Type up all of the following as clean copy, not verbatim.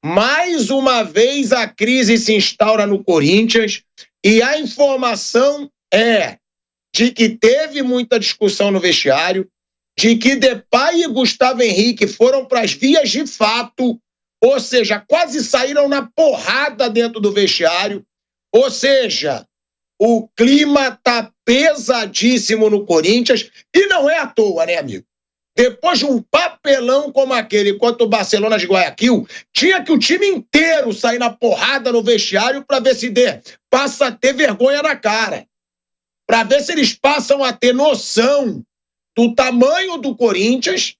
Mais uma vez a crise se instaura no Corinthians e a informação é de que teve muita discussão no vestiário, de que Depay e Gustavo Henrique foram para as vias de fato, ou seja, quase saíram na porrada dentro do vestiário, ou seja, o clima tá pesadíssimo no Corinthians e não é à toa, né, amigo? Depois de um papelão como aquele contra o Barcelona de Guayaquil, tinha que o time inteiro sair na porrada no vestiário para ver se passa a ter vergonha na cara. Para ver se eles passam a ter noção do tamanho do Corinthians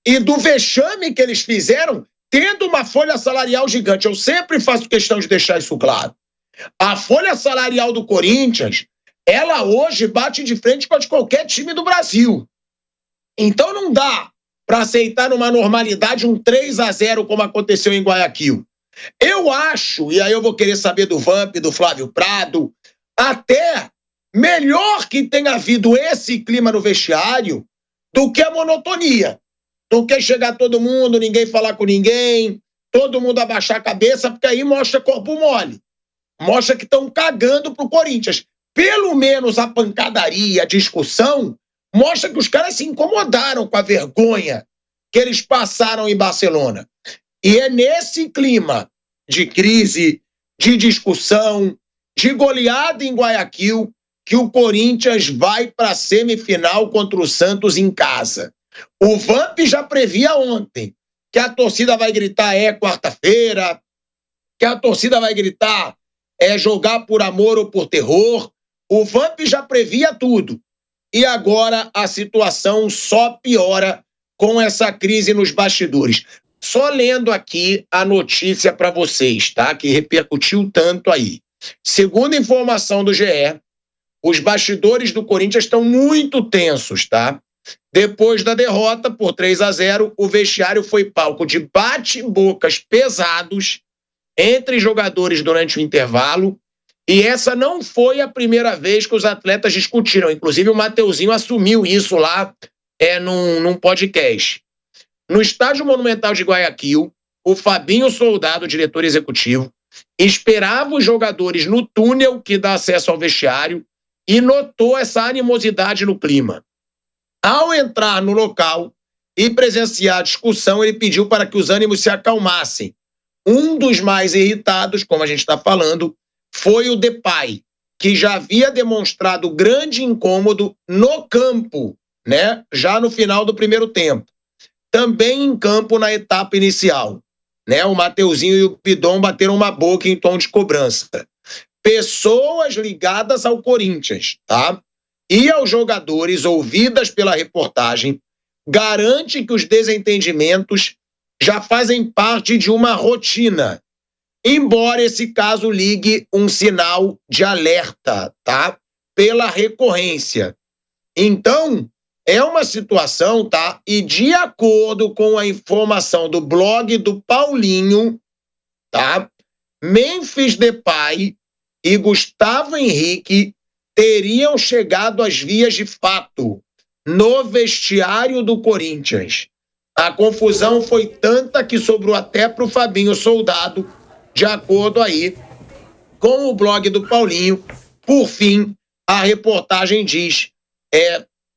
e do vexame que eles fizeram, tendo uma folha salarial gigante. Eu sempre faço questão de deixar isso claro. A folha salarial do Corinthians, ela hoje bate de frente com a de qualquer time do Brasil. Então não dá para aceitar numa normalidade um 3-0 como aconteceu em Guayaquil. Eu acho, e aí eu vou querer saber do Vamp, do Flávio Prado, até melhor que tenha havido esse clima no vestiário do que a monotonia. Do que chegar todo mundo, ninguém falar com ninguém, todo mundo abaixar a cabeça, porque aí mostra corpo mole. Mostra que estão cagando pro Corinthians. Pelo menos a pancadaria, a discussão, mostra que os caras se incomodaram com a vergonha que eles passaram em Barcelona. E é nesse clima de crise, de discussão, de goleada em Guayaquil, que o Corinthians vai para a semifinal contra o Santos em casa. O Vamp já previa ontem que a torcida vai gritar quarta-feira, que a torcida vai gritar jogar por amor ou por terror. O Vamp já previa tudo. E agora a situação só piora com essa crise nos bastidores. Só lendo aqui a notícia para vocês, tá? Que repercutiu tanto aí. Segundo informação do GE, os bastidores do Corinthians estão muito tensos, tá? Depois da derrota por 3-0, o vestiário foi palco de bate-bocas pesados entre jogadores durante o intervalo. E essa não foi a primeira vez que os atletas discutiram. Inclusive o Mateuzinho assumiu isso lá num podcast. No Estádio Monumental de Guayaquil, o Fabinho Soldado, diretor executivo, esperava os jogadores no túnel que dá acesso ao vestiário e notou essa animosidade no clima. Ao entrar no local e presenciar a discussão, ele pediu para que os ânimos se acalmassem. Um dos mais irritados, como a gente está falando, foi o Depay, que já havia demonstrado grande incômodo no campo, né? Já no final do primeiro tempo. Também em campo na etapa inicial, né? O Mateuzinho e o Pidon bateram uma boca em tom de cobrança. Pessoas ligadas ao Corinthians, tá? E aos jogadores, ouvidas pela reportagem, garante que os desentendimentos já fazem parte de uma rotina. Embora esse caso ligue um sinal de alerta, tá? Pela recorrência. Então, é uma situação, tá? E de acordo com a informação do blog do Paulinho, tá? Memphis Depay e Gustavo Henrique teriam chegado às vias de fato no vestiário do Corinthians. A confusão foi tanta que sobrou até para o Fabinho Soldado, de acordo aí com o blog do Paulinho. Por fim, a reportagem diz,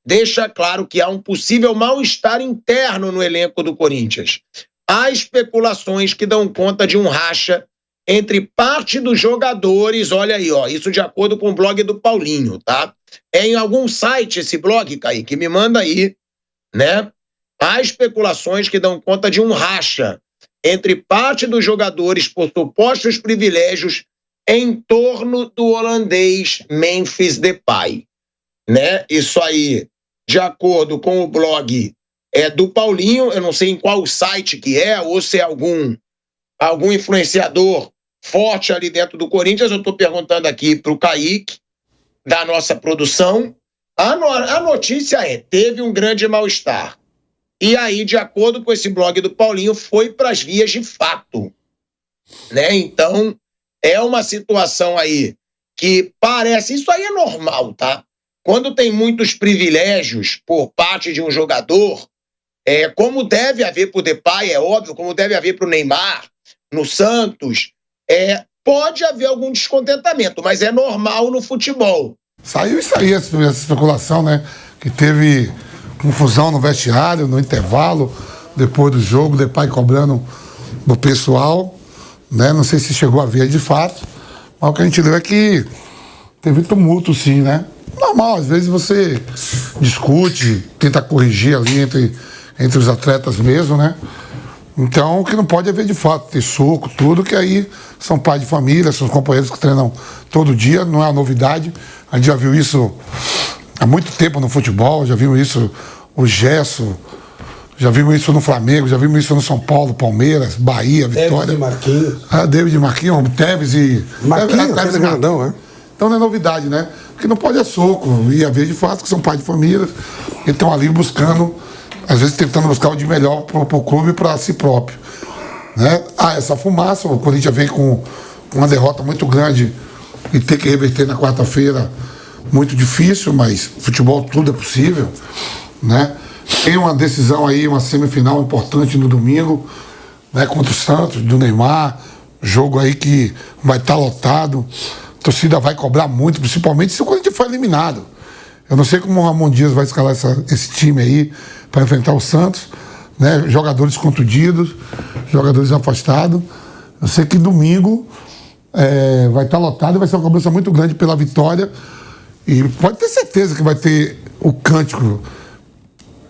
deixa claro que há um possível mal-estar interno no elenco do Corinthians. Há especulações que dão conta de um racha entre parte dos jogadores, olha aí, ó, isso de acordo com o blog do Paulinho, tá? É em algum site esse blog, Kaique, me manda aí, né? Há especulações que dão conta de um racha entre parte dos jogadores por supostos privilégios em torno do holandês Memphis Depay, né? Isso aí, de acordo com o blog do Paulinho, eu não sei em qual site que ou se é algum influenciador forte ali dentro do Corinthians. Eu estou perguntando aqui para o Kaique, da nossa produção. A notícia teve um grande mal-estar. E aí, de acordo com esse blog do Paulinho, foi para as vias de fato, né? Então, é uma situação aí que parece... Isso aí é normal, tá? Quando tem muitos privilégios por parte de um jogador, como deve haver para o Depay, é óbvio, como deve haver para o Neymar, no Santos, pode haver algum descontentamento, mas é normal no futebol. Saiu isso aí, essa especulação, né? Que teve confusão no vestiário, no intervalo, depois do jogo, Depay cobrando do pessoal, né? Não sei se chegou a ver de fato, mas o que a gente leu é que teve tumulto, sim, né? Normal, às vezes você discute, tenta corrigir ali entre os atletas mesmo, né? Então, o que não pode é ver de fato, ter soco, tudo, que aí são pais de família, são companheiros que treinam todo dia, não é uma novidade. A gente já viu isso há muito tempo no futebol, já vimos isso o Gesso, já vimos isso no Flamengo, já vimos isso no São Paulo, Palmeiras, Bahia, Vitória. David Marquinhos. David Marquinhos, Tevez e... Marquinhos, Tevez grandão, né? Então não é novidade, né? O que não pode é soco, e a ver de fato que são pais de família, que estão ali buscando, às vezes tentando buscar o de melhor para o clube e para si próprio. Né? Essa fumaça, o Corinthians vem com uma derrota muito grande e ter que reverter na quarta-feira, muito difícil, mas futebol tudo é possível. Né? Tem uma decisão aí, uma semifinal importante no domingo, né, contra o Santos, do Neymar, jogo aí que vai estar lotado, a torcida vai cobrar muito, principalmente se o Corinthians for eliminado. Eu não sei como o Ramon Dias vai escalar esse time aí para enfrentar o Santos, né? Jogadores contundidos, jogadores afastados. Eu sei que domingo vai estar lotado e vai ser uma cobrança muito grande pela vitória. E pode ter certeza que vai ter o cântico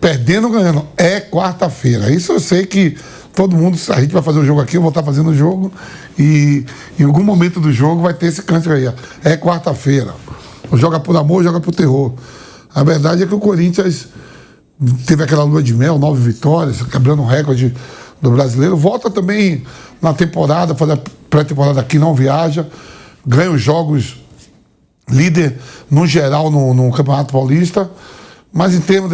perdendo ou ganhando. É quarta-feira. Isso eu sei que todo mundo, a gente vai fazer o jogo aqui, eu vou estar fazendo o jogo e em algum momento do jogo vai ter esse cântico aí. É quarta-feira. Joga por amor, joga por terror. A verdade é que o Corinthians teve aquela lua de mel, 9 vitórias, quebrando o recorde do brasileiro. Volta também na temporada, faz a pré-temporada aqui, não viaja. Ganha os jogos, líder no geral no Campeonato Paulista. Mas em termos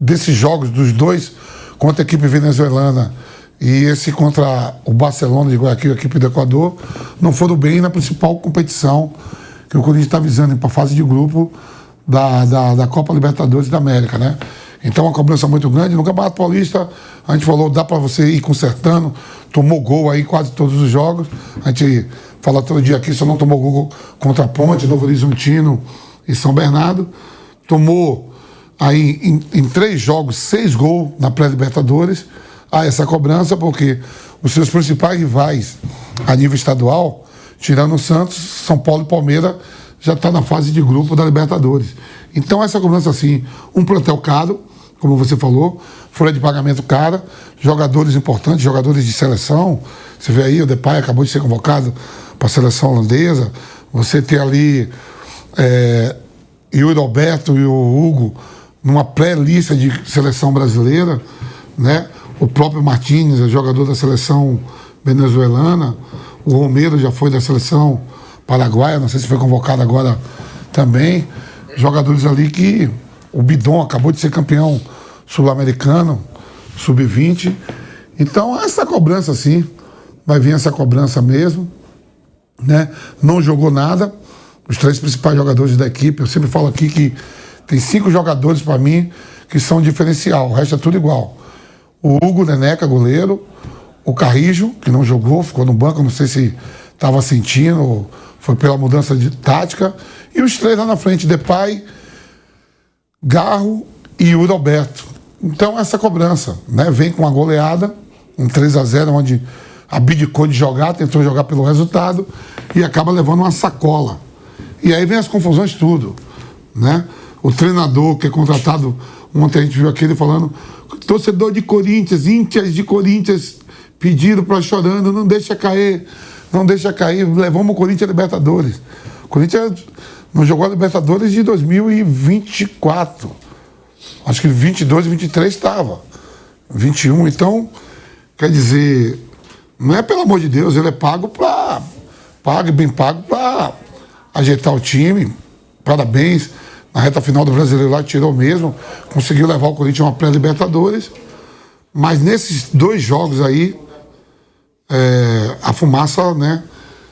desses jogos, dos dois contra a equipe venezuelana e esse contra o Barcelona de Guayaquil, a equipe do Equador, não foram bem na principal competição que o Corinthians está visando para a fase de grupo da Copa Libertadores da América, né? Então, uma cobrança muito grande. No Campeonato Paulista, a gente falou, dá para você ir consertando. Tomou gol aí quase todos os jogos. A gente fala todo dia aqui, só não tomou gol contra a Ponte, Novo Horizontino e São Bernardo. Tomou aí em 3 jogos 6 gols na pré-Libertadores. Essa cobrança porque os seus principais rivais a nível estadual, tirando o Santos, São Paulo e Palmeiras, já está na fase de grupo da Libertadores. Então essa cobrança assim, um plantel caro, como você falou, folha de pagamento cara, jogadores importantes, jogadores de seleção. Você vê aí, o Depay acabou de ser convocado para a seleção holandesa. Você tem ali Yuri Alberto e o Hugo numa pré-lista de seleção brasileira, né? O próprio Martínez, jogador da seleção venezuelana. O Romero já foi da seleção paraguaia, não sei se foi convocado agora também. Jogadores ali que... O Bidon acabou de ser campeão sul-americano, sub-20. Então, essa cobrança, sim, vai vir essa cobrança mesmo, né? Não jogou nada. Os 3 principais jogadores da equipe, eu sempre falo aqui que tem 5 jogadores para mim que são diferencial, o resto é tudo igual. O Hugo Neneca, goleiro, o Carrijo, que não jogou, ficou no banco, não sei se estava sentindo, foi pela mudança de tática, e os 3 lá na frente, Depay, Garro e Yuri Alberto. Então essa cobrança, né, vem com uma goleada, um 3-0, onde abdicou de jogar, tentou jogar pelo resultado e acaba levando uma sacola. E aí vem as confusões tudo, né? O treinador que é contratado, ontem a gente viu aquele falando, torcedor de Corinthians, íntias de Corinthians, pediram para chorando, não deixa cair, levamos o Corinthians a Libertadores. O Corinthians não jogou a Libertadores de 2024. Acho que 22 e 23 estava. 21, então, quer dizer, não é pelo amor de Deus, ele é bem pago para ajeitar o time. Parabéns. Na reta final do Brasileiro lá tirou mesmo, conseguiu levar o Corinthians a uma pré-Libertadores. Mas nesses 2 jogos aí, a fumaça, né,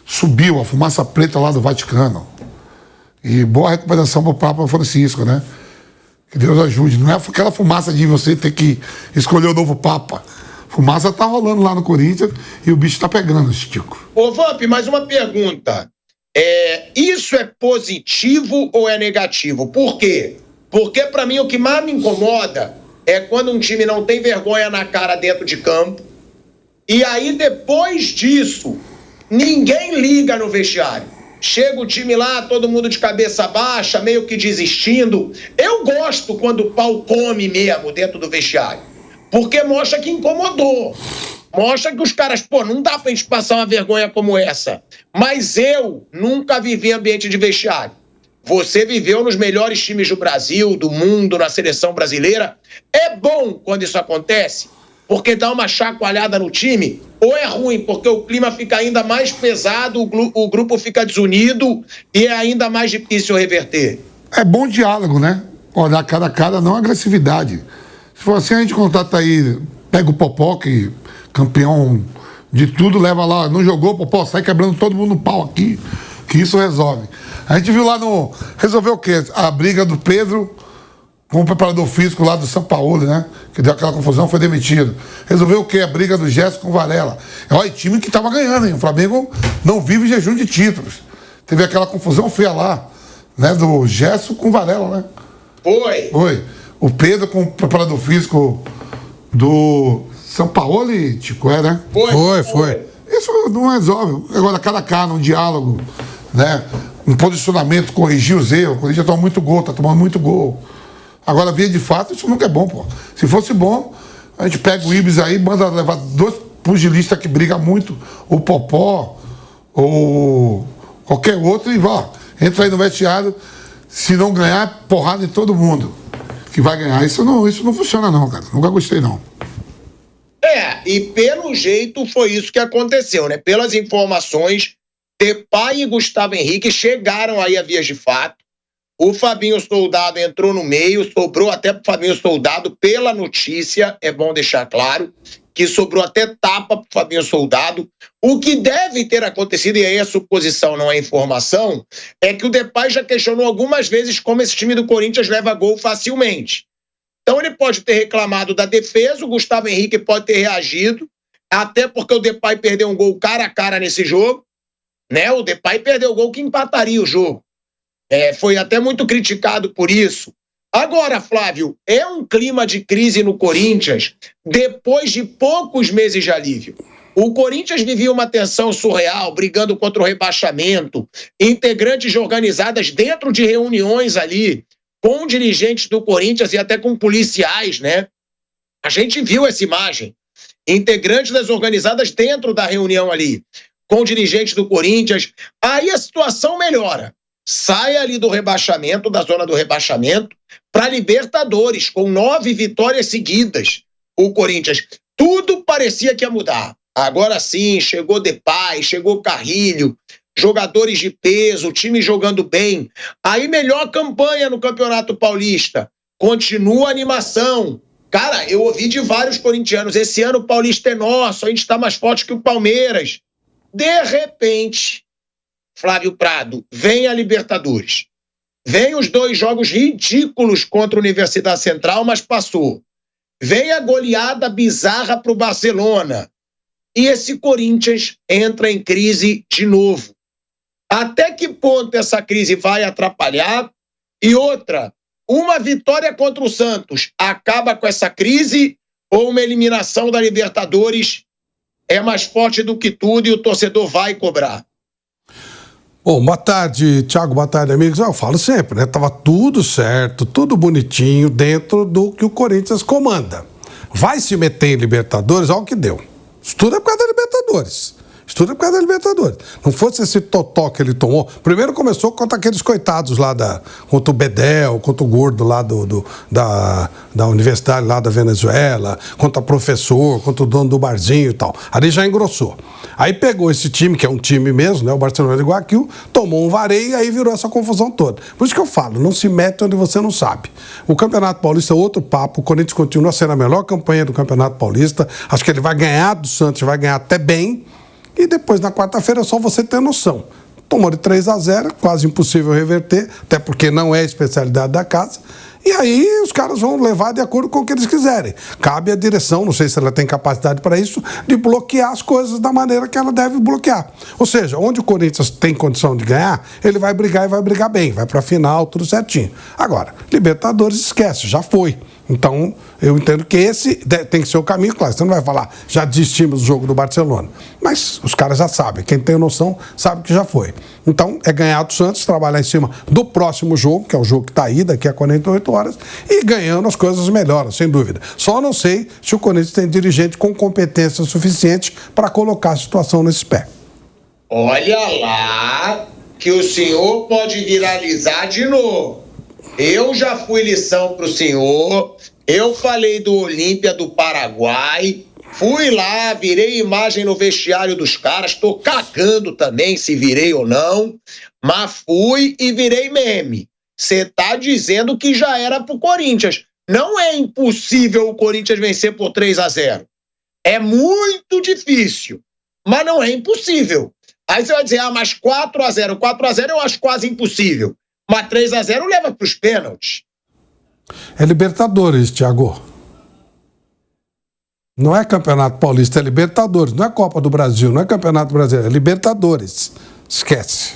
subiu, a fumaça preta lá do Vaticano. E boa recuperação para o Papa Francisco, né? Que Deus ajude. Não é aquela fumaça de você ter que escolher o novo Papa. Fumaça tá rolando lá no Corinthians e o bicho tá pegando, Chico. Ô, Vamp, mais uma pergunta. Isso é positivo ou é negativo? Por quê? Porque, pra mim, o que mais me incomoda é quando um time não tem vergonha na cara dentro de campo e aí, depois disso, ninguém liga no vestiário. Chega o time lá, todo mundo de cabeça baixa, meio que desistindo. Eu gosto quando o pau come mesmo dentro do vestiário, porque mostra que incomodou. Mostra que os caras, pô, não dá pra gente passar uma vergonha como essa. Mas eu nunca vivi ambiente de vestiário. Você viveu nos melhores times do Brasil, do mundo, na seleção brasileira. É bom quando isso acontece, porque dá uma chacoalhada no time, ou é ruim, porque o clima fica ainda mais pesado, o grupo fica desunido e é ainda mais difícil reverter? É bom diálogo, né? Olhar cara a cara, não agressividade. Se for assim, a gente contrata aí, pega o Popó, que campeão de tudo, leva lá, não jogou, Popó, sai quebrando todo mundo no pau aqui, que isso resolve. A gente viu lá no... Resolveu o quê? A briga do Pedro com o preparador físico lá do São Paulo, né? Que deu aquela confusão, foi demitido. Resolveu o quê? A briga do Gerson com o Varela. Olha, time que tava ganhando, hein? O Flamengo não vive jejum de títulos. Teve aquela confusão feia lá, né? Do Gerson com o Varela, né? Foi. O Pedro com o preparador físico do São Paulo, Tico, né? Foi. Isso não resolve. Agora, cara a cara, um diálogo, né? Um posicionamento, corrigir os erros. O Corinthians toma muito gol, tá tomando muito gol. Agora, via de fato, isso nunca é bom, pô. Se fosse bom, a gente pega o Ibis aí, manda levar 2 pugilistas que brigam muito, o Popó, ou qualquer outro, e vá. Entra aí no vestiário, se não ganhar, porrada em todo mundo que vai ganhar. Isso não funciona não, cara. Nunca gostei, não. E pelo jeito foi isso que aconteceu, né? Pelas informações, Depay e Gustavo Henrique chegaram aí a vias de fato. O Fabinho Soldado entrou no meio, sobrou até pro Fabinho Soldado, pela notícia, é bom deixar claro, que sobrou até tapa pro Fabinho Soldado. O que deve ter acontecido, e aí é suposição, não é informação, é que o Depay já questionou algumas vezes como esse time do Corinthians leva gol facilmente. Então ele pode ter reclamado da defesa, o Gustavo Henrique pode ter reagido, até porque o Depay perdeu um gol cara a cara nesse jogo, né? O Depay perdeu o gol que empataria o jogo. Foi até muito criticado por isso. Agora, Flávio, é um clima de crise no Corinthians depois de poucos meses de alívio. O Corinthians vivia uma tensão surreal, brigando contra o rebaixamento, integrantes organizadas dentro de reuniões ali, com dirigentes do Corinthians e até com policiais, né? A gente viu essa imagem. Integrantes das organizadas dentro da reunião ali, com dirigentes do Corinthians. Aí a situação melhora. Sai ali do rebaixamento, da zona do rebaixamento, para Libertadores, com 9 vitórias seguidas. O Corinthians, tudo parecia que ia mudar. Agora sim, chegou Depay, chegou Carrilho, jogadores de peso, o time jogando bem. Aí melhor campanha no Campeonato Paulista. Continua a animação. Cara, eu ouvi de vários corintianos, esse ano o Paulista é nosso, a gente está mais forte que o Palmeiras. De repente, Flávio Prado, vem a Libertadores. Vem os 2 jogos ridículos contra a Universidade Central, mas passou. Vem a goleada bizarra para o Barcelona. E esse Corinthians entra em crise de novo. Até que ponto essa crise vai atrapalhar? E outra, uma vitória contra o Santos acaba com essa crise ou uma eliminação da Libertadores é mais forte do que tudo e o torcedor vai cobrar? Bom, boa tarde, Thiago, boa tarde, amigos. Eu falo sempre, né? Tava tudo certo, tudo bonitinho dentro do que o Corinthians comanda. Vai se meter em Libertadores, olha o que deu. Isso tudo é por causa da Libertadores. Isso tudo é por causa da Libertadores. Não fosse esse totó que ele tomou. Primeiro começou contra aqueles coitados lá contra o Bedel, contra o gordo lá da universidade lá da Venezuela, contra o professor, contra o dono do barzinho e tal. Ali já engrossou. Aí pegou esse time, que é um time mesmo, né? O Barcelona de Guayaquil, tomou um vareio e aí virou essa confusão toda. Por isso que eu falo, não se mete onde você não sabe. O Campeonato Paulista é outro papo. O Corinthians continua sendo a melhor campanha do Campeonato Paulista. Acho que ele vai ganhar do Santos, vai ganhar até bem. E depois, na quarta-feira, é só você ter noção. Tomou de 3-0, quase impossível reverter, até porque não é a especialidade da casa. E aí os caras vão levar de acordo com o que eles quiserem. Cabe à direção, não sei se ela tem capacidade para isso, de bloquear as coisas da maneira que ela deve bloquear. Ou seja, onde o Corinthians tem condição de ganhar, ele vai brigar e vai brigar bem, vai para a final, tudo certinho. Agora, Libertadores esquece, já foi. Então, eu entendo que esse tem que ser o caminho, claro. Você não vai falar, já desistimos do jogo do Barcelona. Mas os caras já sabem, quem tem noção sabe que já foi. Então, é ganhar do Santos, trabalhar em cima do próximo jogo, que é o jogo que está aí daqui a 48 horas, e ganhando as coisas melhoram, sem dúvida. Só não sei se o Corinthians tem dirigente com competência suficiente para colocar a situação nesse pé. Olha lá, que o senhor pode viralizar de novo. Eu já fui lição pro senhor, eu falei do Olímpia do Paraguai, fui lá, virei imagem no vestiário dos caras, tô cagando também se virei ou não, mas fui e virei meme. Você tá dizendo que já era pro Corinthians. Não é impossível o Corinthians vencer por 3-0. É muito difícil, mas não é impossível. Aí você vai dizer, mas 4-0. 4-0 eu acho quase impossível. Mas 3-0 leva para os pênaltis. É Libertadores, Thiago. Não é Campeonato Paulista, é Libertadores. Não é Copa do Brasil, não é Campeonato Brasileiro, é Libertadores. Esquece.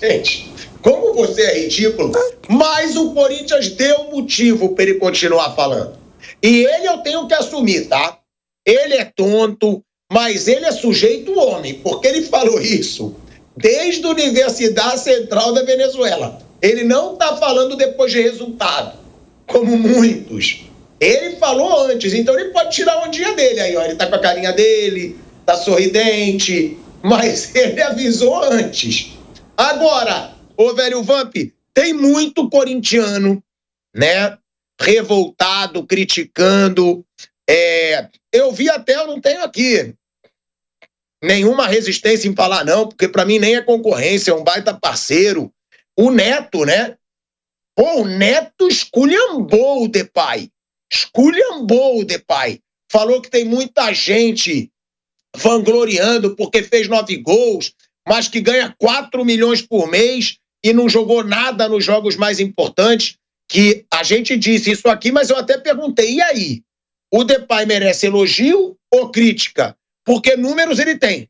Gente, como você é ridículo, mas o Corinthians deu motivo para ele continuar falando. E ele eu tenho que assumir, tá? Ele é tonto, mas ele é sujeito homem, porque ele falou isso desde a Universidade Central da Venezuela. Ele não está falando depois de resultado, como muitos. Ele falou antes, então ele pode tirar um dia dele aí, ó. Ele tá com a carinha dele, tá sorridente, mas ele avisou antes. Agora, ô velho Vamp, tem muito corintiano, né, revoltado, criticando. Eu vi até, eu não tenho aqui nenhuma resistência em falar não, porque pra mim nem é concorrência, é um baita parceiro. O Neto, né? Pô, o Neto esculhambou o Depay. Esculhambou o Depay. Falou que tem muita gente vangloriando porque fez 9 gols, mas que ganha 4 milhões por mês e não jogou nada nos jogos mais importantes. Que a gente disse isso aqui, mas eu até perguntei, e aí? O Depay merece elogio ou crítica? Porque números ele tem.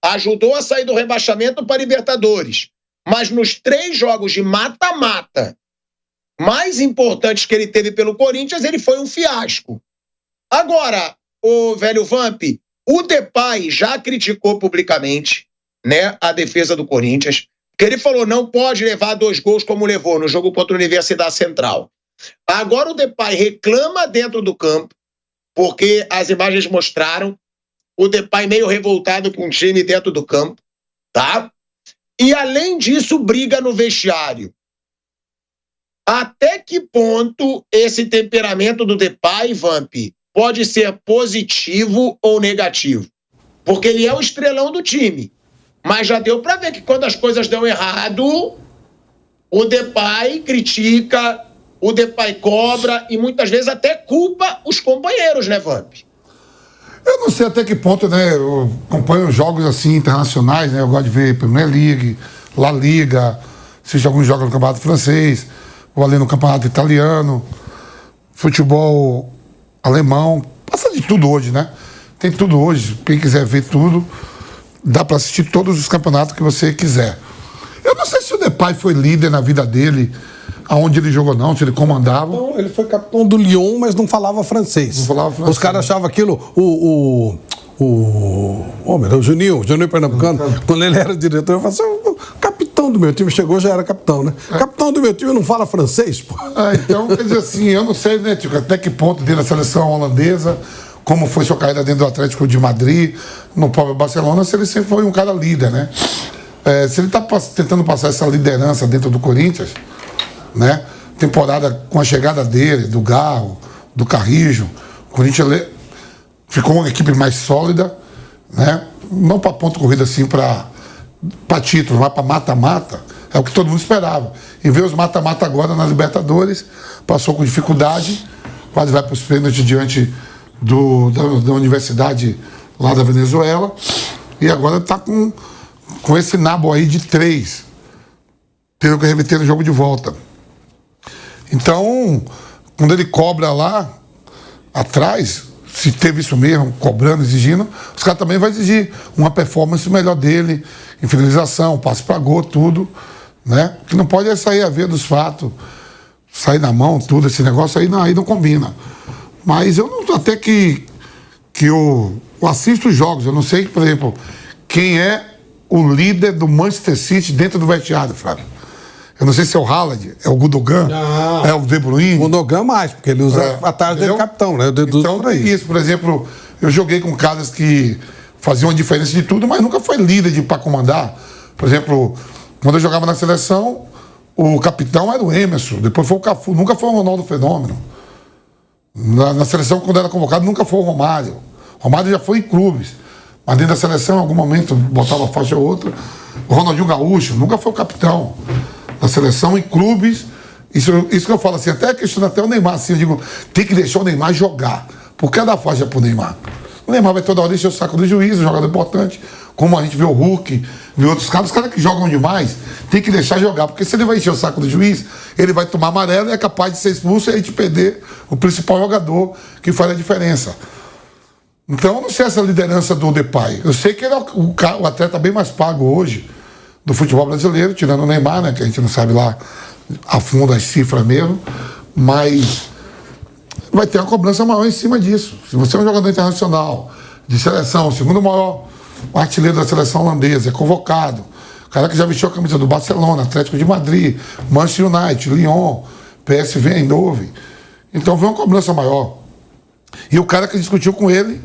Ajudou a sair do rebaixamento para Libertadores. Mas nos 3 jogos de mata-mata mais importantes que ele teve pelo Corinthians, ele foi um fiasco. Agora, o velho Vamp, o Depay já criticou publicamente, né, a defesa do Corinthians, porque ele falou não pode levar 2 gols como levou no jogo contra a Universidade Central. Agora o Depay reclama dentro do campo, porque as imagens mostraram o Depay meio revoltado com o time dentro do campo, tá? E, além disso, briga no vestiário. Até que ponto esse temperamento do Depay, Vamp, pode ser positivo ou negativo? Porque ele é o estrelão do time. Mas já deu pra ver que quando as coisas dão errado, o Depay critica, o Depay cobra e muitas vezes até culpa os companheiros, né, Vamp? Eu não sei até que ponto, né? Eu acompanho jogos assim internacionais, né? Eu gosto de ver Premier League, La Liga, assisto alguns jogos no Campeonato Francês, vou ali no Campeonato Italiano, futebol alemão, passa de tudo hoje, né? Tem tudo hoje, quem quiser ver tudo, dá para assistir todos os campeonatos que você quiser. Eu não sei se o Depay foi líder na vida dele, aonde ele jogou não, se ele comandava. Não, ele foi capitão do Lyon, mas não falava francês. Não falava francês. Os caras achavam aquilo, o Juninho Pernambucano, quando ele era diretor, eu falava assim, o capitão do meu time chegou, já era capitão, né? Capitão do meu time não fala francês, pô. Então, quer dizer assim, eu não sei, né, Tico, até que ponto dentro da seleção holandesa, como foi sua carreira dentro do Atlético de Madrid, no próprio Barcelona, se ele sempre foi um cara líder, né? Se ele está tentando passar essa liderança dentro do Corinthians, né? Temporada com a chegada dele, do Garro, do Carrijo, o Corinthians ficou uma equipe mais sólida, né? Não para ponto corrida assim para título, mas para mata-mata, é o que todo mundo esperava. E ver os mata-mata agora na Libertadores, passou com dificuldade, quase vai para os pênaltis diante da Universidade lá da Venezuela, e agora está com esse nabo aí de 3. Teve que reverter no jogo de volta. Então, quando ele cobra lá atrás, se teve isso mesmo, cobrando, exigindo, os caras também vão exigir uma performance melhor dele, em finalização, passe para gol, tudo, né? O que não pode é sair a ver dos fatos, sair na mão, tudo, esse negócio aí não combina. Mas eu não, até que eu assisto os jogos, eu não sei, por exemplo, quem é o líder do Manchester City dentro do vestiário, Flávio. Eu não sei se é o Haaland, é o Gundogan, é o De Bruyne. O Gundogan mais, porque ele usa a tarde dele capitão, né? Então tem isso, por exemplo, eu joguei com caras que faziam a diferença de tudo, mas nunca foi líder para comandar. Por exemplo, quando eu jogava na seleção, o capitão era o Emerson, depois foi o Cafu, nunca foi o Ronaldo Fenômeno. Na seleção, quando era convocado, nunca foi o Romário. O Romário já foi em clubes, mas dentro da seleção, em algum momento, botava a faixa ou outra. O Ronaldinho Gaúcho nunca foi o capitão da seleção em clubes. Isso que eu falo assim, até questionando até o Neymar, assim, eu digo, tem que deixar o Neymar jogar. Por que dar faixa pro Neymar? O Neymar vai toda hora encher o saco do juiz, um jogador importante, como a gente vê o Hulk, vê outros caras, os caras que jogam demais, tem que deixar jogar, porque se ele vai encher o saco do juiz, ele vai tomar amarelo e é capaz de ser expulso e a gente perder o principal jogador que faz a diferença. Então, eu não sei essa liderança do Depay. Eu sei que ele é o atleta bem mais pago hoje do futebol brasileiro, tirando o Neymar, né, que a gente não sabe lá a fundo as cifras mesmo, mas vai ter uma cobrança maior em cima disso. Se você é um jogador internacional, de seleção, o segundo maior artilheiro da seleção holandesa, é convocado, o cara que já vestiu a camisa do Barcelona, Atlético de Madrid, Manchester United, Lyon, PSV, Eindhoven, então vem uma cobrança maior. E o cara que discutiu com ele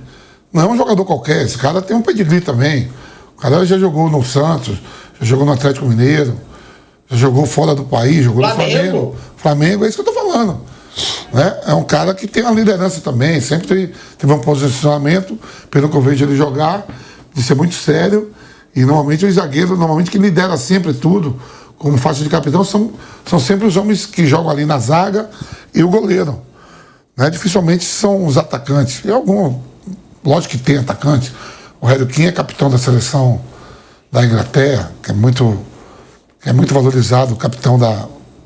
não é um jogador qualquer, esse cara tem um pedigree também. O cara já jogou no Santos, já jogou no Atlético Mineiro, já jogou fora do país, jogou no Flamengo. Flamengo, é isso que eu tô falando. Né? É um cara que tem uma liderança também, sempre teve um posicionamento, pelo que eu vejo ele jogar, de ser muito sério. E normalmente os zagueiros, que lidera sempre tudo, como faixa de capitão, são sempre os homens que jogam ali na zaga e o goleiro. Né? Dificilmente são os atacantes. E lógico que tem atacantes. O Harry Kane é capitão da seleção da Inglaterra, que é muito valorizado, o capitão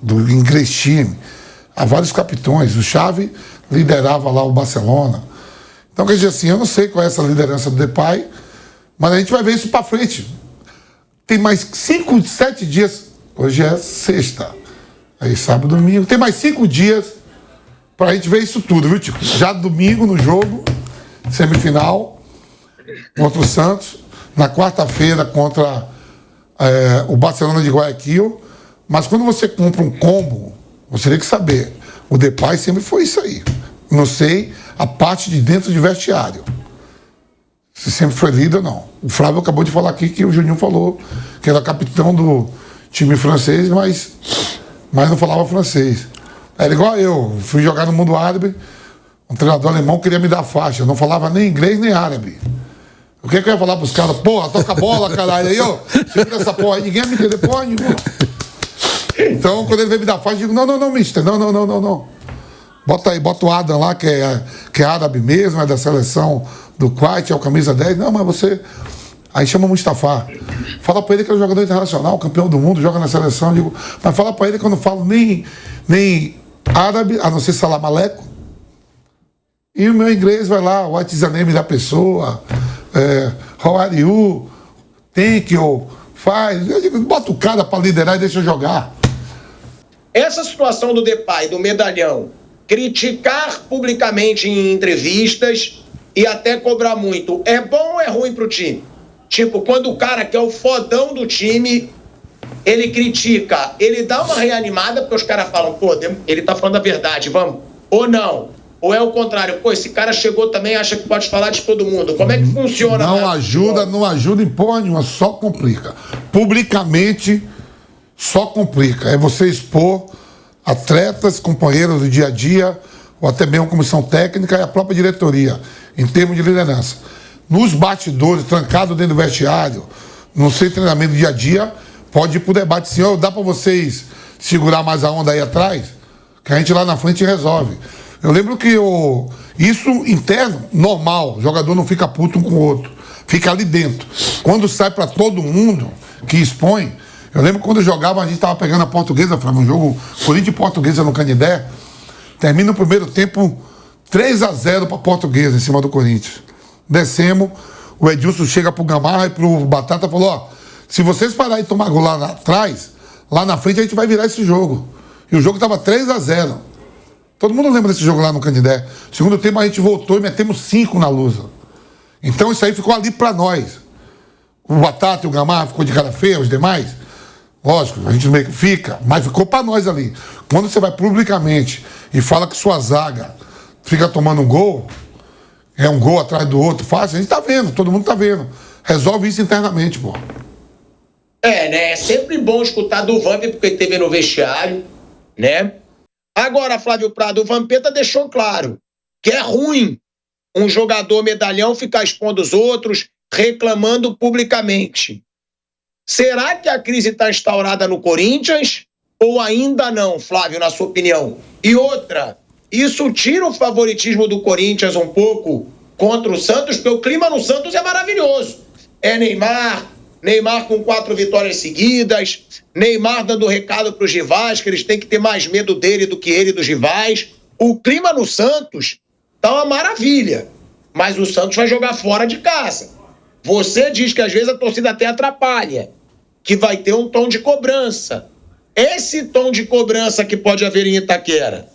do inglês time. Há vários capitões. O Xavi liderava lá o Barcelona. Então, quer dizer assim, eu não sei qual é essa liderança do Depay, mas a gente vai ver isso para frente. Tem mais 5, 7 dias. Hoje é sexta. Aí sábado, domingo. Tem mais 5 dias pra gente ver isso tudo, viu, Tico? Já domingo no jogo, semifinal, contra o Santos. Na quarta-feira contra o Barcelona de Guayaquil. Mas quando você compra um combo, você tem que saber. O Depay sempre foi isso aí. Não sei a parte de dentro de vestiário. Se sempre foi líder ou não. O Flávio acabou de falar aqui que o Juninho falou que era capitão do time francês, mas não falava francês. Era igual eu. Fui jogar no mundo árabe, um treinador alemão queria me dar faixa. Eu não falava nem inglês nem árabe. O que eu ia falar pros caras? Porra, toca a bola, caralho. Aí, ó, segura essa porra aí, ninguém ia me entender porra nenhuma. Então, quando ele veio me dar faixa, eu digo, não, mister, não. Bota aí, bota o Adam lá, que é árabe mesmo, é da seleção do Kuwait, é o camisa 10. Não, mas você... Aí chama o Mustafa. Fala pra ele que é um jogador internacional, campeão do mundo, joga na seleção. Eu digo, mas fala pra ele que eu não falo nem árabe, a não ser salam aleikum. E o meu inglês vai lá, what is the name da pessoa, how are you, thank you, faz. Eu digo, bota o cara pra liderar e deixa eu jogar. Essa situação do Depay, do medalhão, criticar publicamente em entrevistas e até cobrar muito, é bom ou é ruim pro time? Tipo, quando o cara que é o fodão do time, ele critica, ele dá uma reanimada, porque os caras falam, pô, ele tá falando a verdade, vamos. Ou não. Ou é o contrário, pô, esse cara chegou também, acha que pode falar de todo mundo. Como é que funciona? Não ajuda em porra nenhuma, só complica. Publicamente, só complica. É você expor atletas, companheiros do dia a dia, ou até mesmo comissão técnica e a própria diretoria, em termos de liderança. Nos bastidores, trancado dentro do vestiário, no seu treinamento do dia a dia, pode ir pro debate, senhor, dá para vocês segurar mais a onda aí atrás? Que a gente lá na frente resolve. Eu lembro que isso interno, normal, o jogador não fica puto um com o outro, fica ali dentro. Quando sai para todo mundo que expõe, Eu lembro quando jogava, a gente tava pegando a Portuguesa, Flávio, um jogo Corinthians e Portuguesa no Canindé. Termina o primeiro tempo 3-0 pra Portuguesa em cima do Corinthians. Descemos, o Edilson chega pro Gamarra e pro Batata e falou, ó, se vocês pararem de tomar gol lá atrás, lá na frente a gente vai virar esse jogo. E o jogo tava 3-0. Todo mundo lembra desse jogo lá no Canindé. Segundo tempo a gente voltou e metemos 5 na Lusa. Então isso aí ficou ali pra nós. O Batata e o Gamarra ficou de cara feia, os demais. Lógico, a gente meio que fica, mas ficou pra nós ali. Quando você vai publicamente e fala que sua zaga fica tomando um gol, é um gol atrás do outro, fácil, a gente tá vendo, todo mundo tá vendo. Resolve isso internamente, pô. Né? É sempre bom escutar do Vamp, porque ele teve no vestiário, né? Agora, Flávio Prado, o Vampeta deixou claro que é ruim um jogador medalhão ficar expondo os outros, reclamando publicamente. Será que a crise está instaurada no Corinthians ou ainda não, Flávio, na sua opinião? E outra, isso tira o favoritismo do Corinthians um pouco contra o Santos, porque o clima no Santos é maravilhoso. É Neymar com 4 vitórias seguidas, Neymar dando recado para os rivais, que eles têm que ter mais medo dele do que ele dos rivais. O clima no Santos tá uma maravilha, mas o Santos vai jogar fora de casa. Você diz que às vezes a torcida até atrapalha, que vai ter um tom de cobrança. Esse tom de cobrança que pode haver em Itaquera.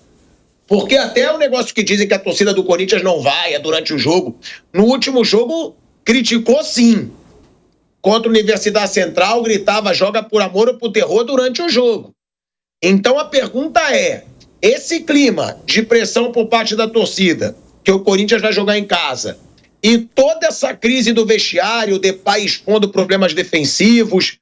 Porque até o negócio que dizem que a torcida do Corinthians não vai, é durante o jogo. No último jogo, criticou sim. Contra a Universidade Central, gritava joga por amor ou por terror durante o jogo. Então a pergunta é, esse clima de pressão por parte da torcida, que o Corinthians vai jogar em casa, e toda essa crise do vestiário, o Depay expondo problemas defensivos,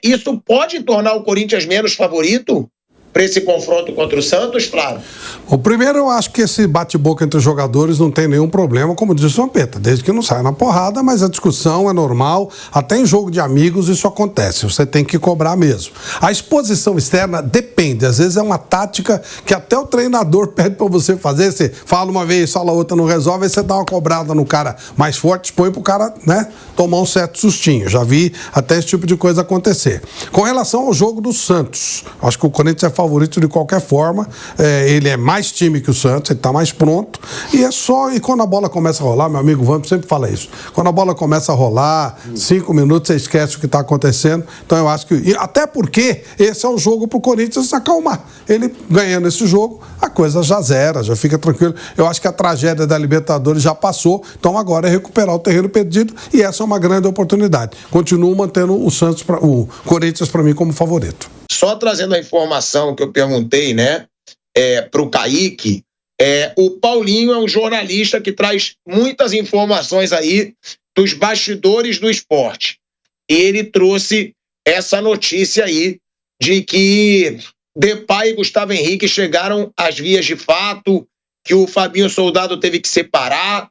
isso pode tornar o Corinthians menos favorito para esse confronto contra o Santos, Flávio? O primeiro, eu acho que esse bate-boca entre os jogadores não tem nenhum problema, como disse o Vampeta, desde que não saia na porrada, mas a discussão é normal, até em jogo de amigos isso acontece, você tem que cobrar mesmo. A exposição externa depende, às vezes é uma tática que até o treinador pede para você fazer, você fala uma vez, fala outra, não resolve, aí você dá uma cobrada no cara mais forte, expõe pro cara, né, tomar um certo sustinho. Já vi até esse tipo de coisa acontecer. Com relação ao jogo do Santos, acho que o Corinthians é favorito de qualquer forma, ele é mais time que o Santos, ele está mais pronto, e quando a bola começa a rolar, meu amigo Vamp sempre fala isso, quando a bola começa a rolar, 5 minutos você esquece o que está acontecendo, então eu acho que, até porque esse é um jogo para o Corinthians se acalmar, ele ganhando esse jogo, a coisa já zera, já fica tranquilo, eu acho que a tragédia da Libertadores já passou, então agora é recuperar o terreno perdido, e essa é uma grande oportunidade, continuo mantendo o Corinthians para mim como favorito. Só trazendo a informação que eu perguntei, né, para o Kaique, o Paulinho é um jornalista que traz muitas informações aí dos bastidores do esporte. E ele trouxe essa notícia aí de que Depay e Gustavo Henrique chegaram às vias de fato, que o Fabinho Soldado teve que separar,